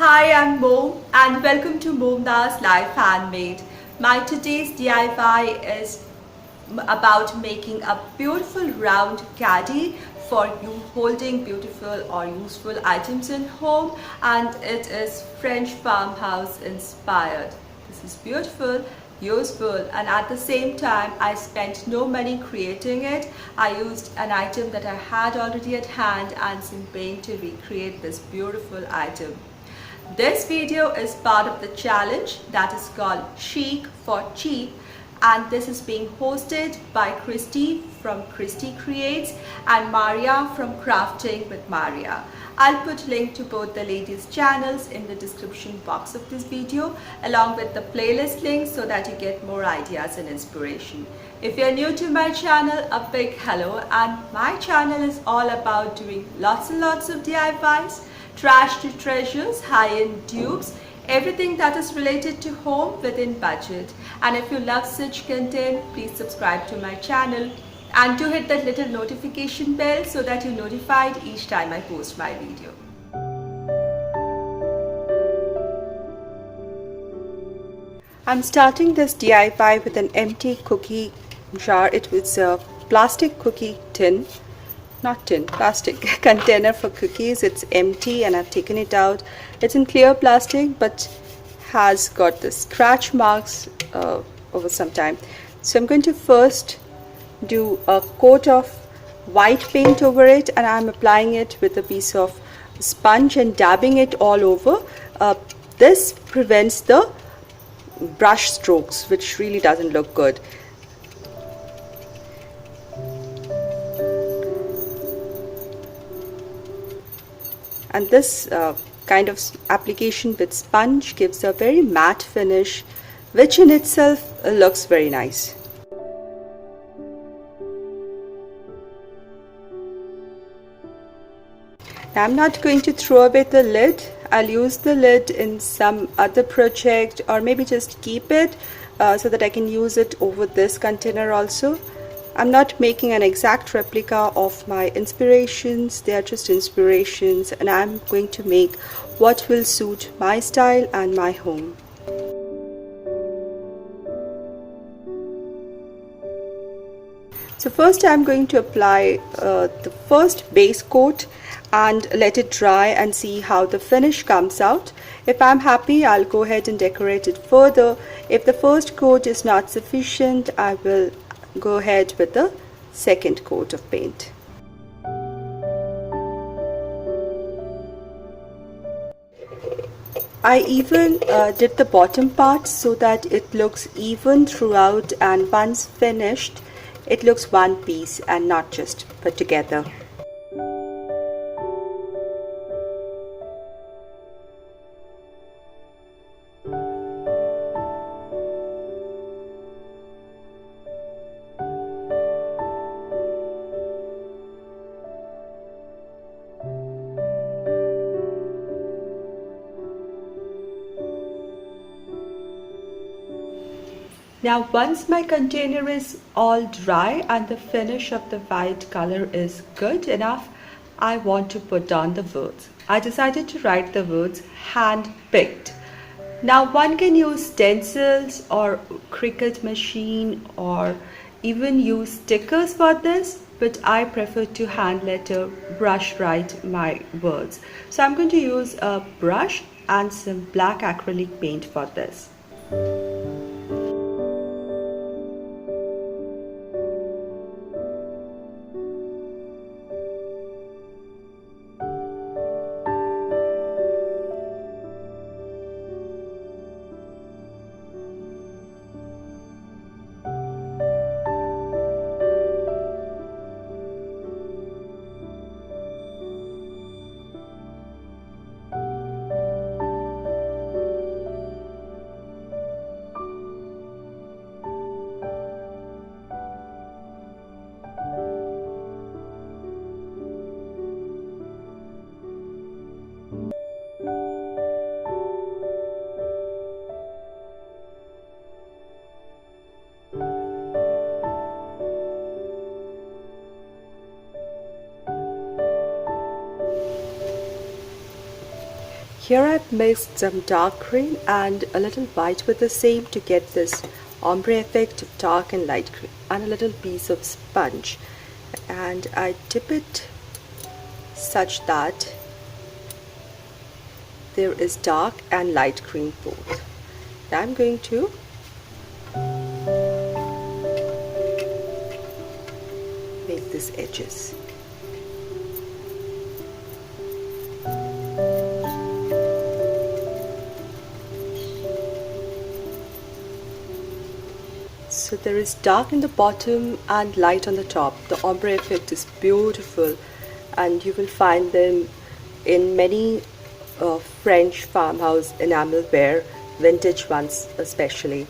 Hi, I'm Mom and welcome to MomDas Life Handmade. My today's DIY is about making a beautiful round caddy for you holding beautiful or useful items in home, and it is French Farmhouse inspired. This is beautiful, useful, and at the same time I spent no money creating it. I used an item that I had already at hand and some paint to recreate this beautiful item. This video is part of the challenge that is called Chic for Cheap, and this is being hosted by Christi from Christi Creates and Maria from Crafting with Maria. I'll put link to both the ladies' channels in the description box of this video along with the playlist link so that you get more ideas and inspiration. If you're new to my channel, a big hello, and my channel is all about doing lots and lots of DIYs, trash to treasures, high-end dupes, everything that is related to home within budget. And if you love such content, please subscribe to my channel and do hit that little notification bell so that you're notified each time I post my video. I'm starting this DIY with an empty cookie jar. It was a plastic cookie tin. Not tin, plastic container for cookies. It's empty and I've taken it out. It's in clear plastic but has got the scratch marks over some time. So I'm going to first do a coat of white paint over it, and I'm applying it with a piece of sponge and dabbing it all over. This prevents the brush strokes, which really doesn't look good. And this kind of application with sponge gives a very matte finish, which in itself looks very nice. Now I'm not going to throw away the lid. I'll use the lid in some other project, or maybe just keep it so that I can use it over this container also. I'm not making an exact replica of my inspirations. They are just inspirations, and I'm going to make what will suit my style and my home. So first I'm going to apply the first base coat and let it dry and see how the finish comes out. If I'm happy, I'll go ahead and decorate it further. If the first coat is not sufficient, I will go ahead with the second coat of paint. I even did the bottom part so that it looks even throughout, and once finished it looks one piece and not just put together. Now once my container is all dry and the finish of the white color is good enough, I want to put down the words. I decided to write the words hand picked. Now one can use stencils or Cricut machine or even use stickers for this, but I prefer to hand letter brush write my words. So I'm going to use a brush and some black acrylic paint for this. here I've mixed some dark green and a little white with the same to get this ombre effect of dark and light green, and a little piece of sponge, and I dip it such that there is dark and light green both. Now I'm going to make these edges. So there is dark in the bottom and light on the top. The ombre effect is beautiful, and you will find them in many French farmhouse enamel ware, vintage ones especially.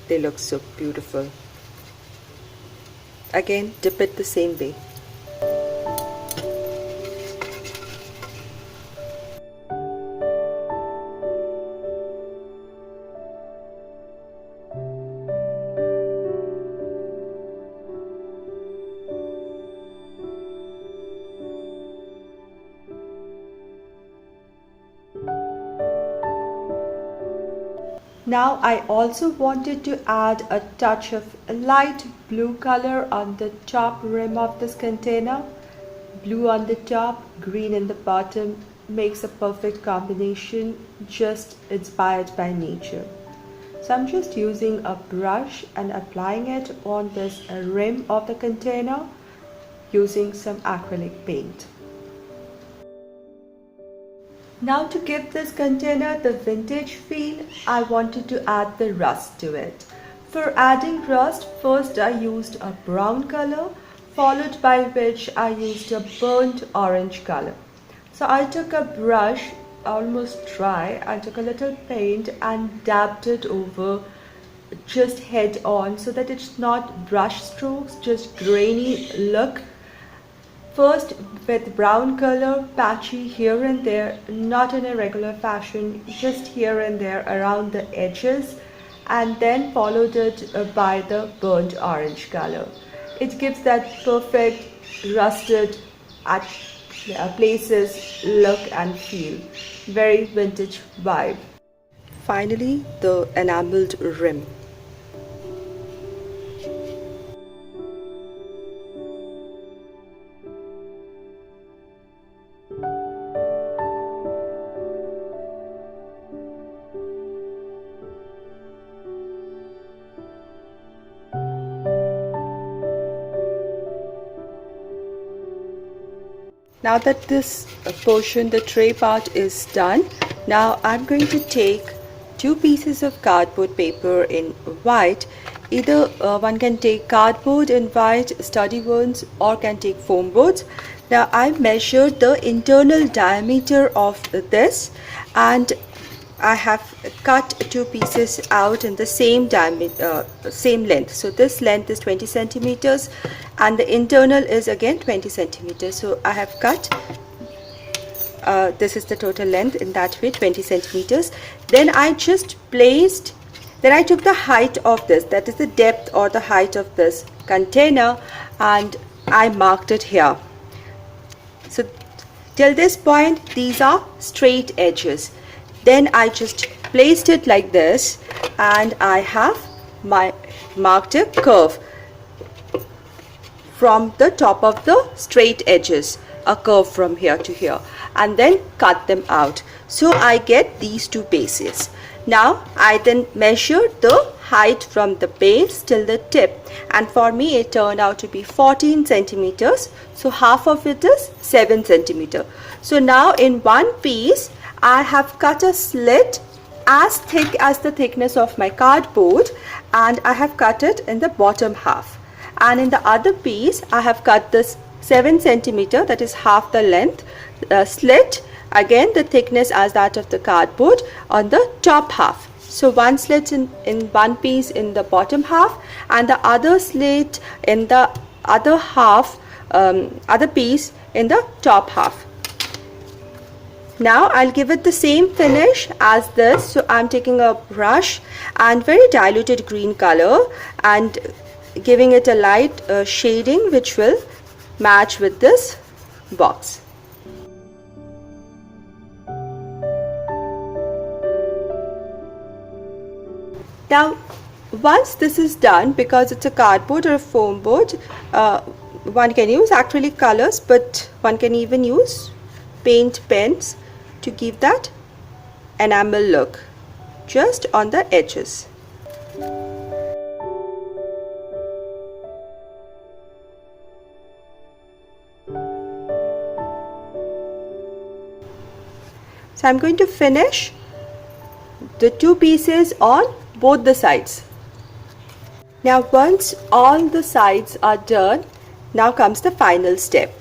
They look so beautiful. Again, dip it the same way. Now I also wanted to add a touch of light blue color on the top rim of this container. Blue on the top, green in the bottom makes a perfect combination, just inspired by nature. So I'm just using a brush and applying it on this rim of the container using some acrylic paint. Now to give this container the vintage feel, I wanted to add the rust to it. For adding rust, first I used a brown color, followed by which I used a burnt orange color. So I took a brush, almost dry, I took a little paint and dabbed it over just head on so that it's not brush strokes, just grainy look. First with brown color, patchy here and there, not in a regular fashion, just here and there around the edges, and then followed it by the burnt orange color. It gives that perfect rusted at places look and feel. Very vintage vibe. Finally, the enameled rim. Now that this portion, the tray part, is done, now I'm going to take 2 pieces of cardboard paper in white. Either one can take cardboard in white, sturdy ones, or can take foam boards. Now I measured the internal diameter of this, and I have cut 2 pieces out in the same diameter, same length. So this length is 20 centimeters and the internal is again 20 centimeters. So I have cut, this is the total length in that way, 20 centimeters. Then I just placed, then I took the height of this, that is the depth or the height of this container, and I marked it here. So till this point, these are straight edges. Then I just placed it like this, and I have marked a curve from the top of the straight edges, a curve from here to here, and then cut them out. So I get these 2 bases. Now I then measured the height from the base till the tip, and for me it turned out to be 14 centimeters. So half of it is 7 centimeters. So now in one piece I have cut a slit as thick as the thickness of my cardboard, and I have cut it in the bottom half. And in the other piece I have cut this 7 centimeter, that is half the length, slit, again the thickness as that of the cardboard, on the top half. So one slit in one piece in the bottom half, and the other slit in the other half, other piece in the top half. Now I'll give it the same finish as this. So I'm taking a brush and very diluted green color and giving it a light shading which will match with this box. Now, once this is done, because it's a cardboard or a foam board, one can use acrylic colors, but one can even use paint pens to give that enamel look just on the edges. So I'm going to finish the two pieces on both the sides. Now once all the sides are done, now comes the final step.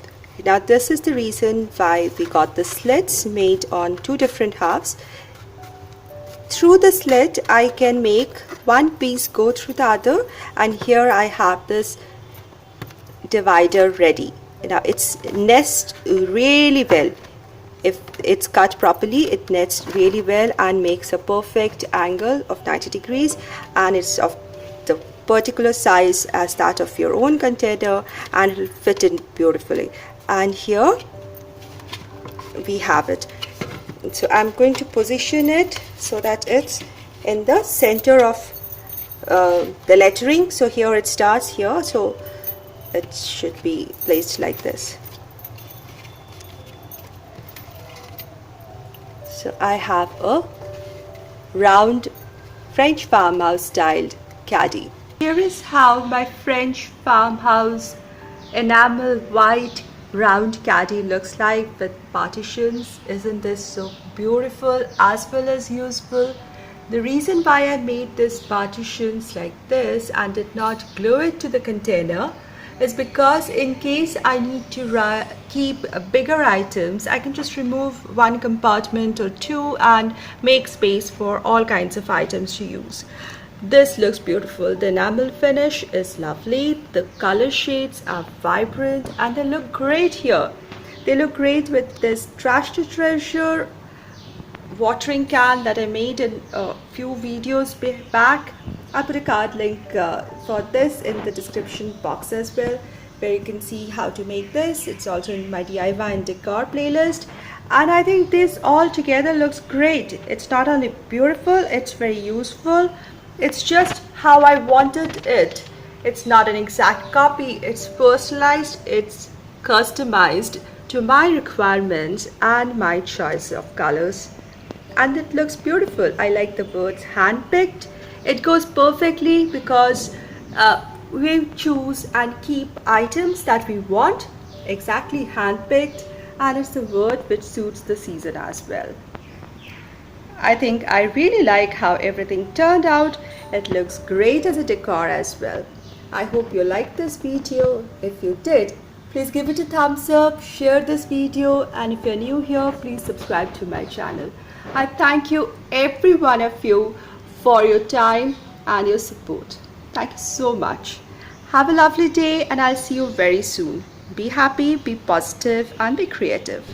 Now this is the reason why we got the slits made on two different halves. Through the slit I can make one piece go through the other, and here I have this divider ready. Now it's nests really well. If it's cut properly, it nets really well and makes a perfect angle of 90 degrees, and it's of the particular size as that of your own container, and it will fit in beautifully. And here we have it. So I'm going to position it so that it's in the center of the lettering. So here it starts here, so it should be placed like this. So I have a round French farmhouse styled caddy. Here is how my French farmhouse enamel white round caddy looks like with partitions. Isn't this so beautiful as well as useful? The reason why I made this partitions like this and did not glue it to the container is because in case I need to keep bigger items, I can just remove one compartment or two and make space for all kinds of items to use. This looks beautiful. The enamel finish is lovely. The color shades are vibrant and they look great here. They look great with this trash to treasure watering can that I made in a few videos back. I'll put a card link for this in the description box as well, where you can see how to make this. It's also in my DIY and decor playlist, and I think this all together looks great. It's not only beautiful, it's very useful. It's just how I wanted it. It's not an exact copy, it's personalized, it's customized to my requirements and my choice of colors, and it looks beautiful. I like the words handpicked. It goes perfectly because we choose and keep items that we want exactly handpicked, and it's the word which suits the season as well. I think I really like how everything turned out. It looks great as a decor as well. I hope you liked this video. If you did, please give it a thumbs up, share this video, and if you're new here, please subscribe to my channel. I thank you, every one of you, for your time and your support. Thank you so much. Have a lovely day, and I'll see you very soon. Be happy, be positive, and be creative.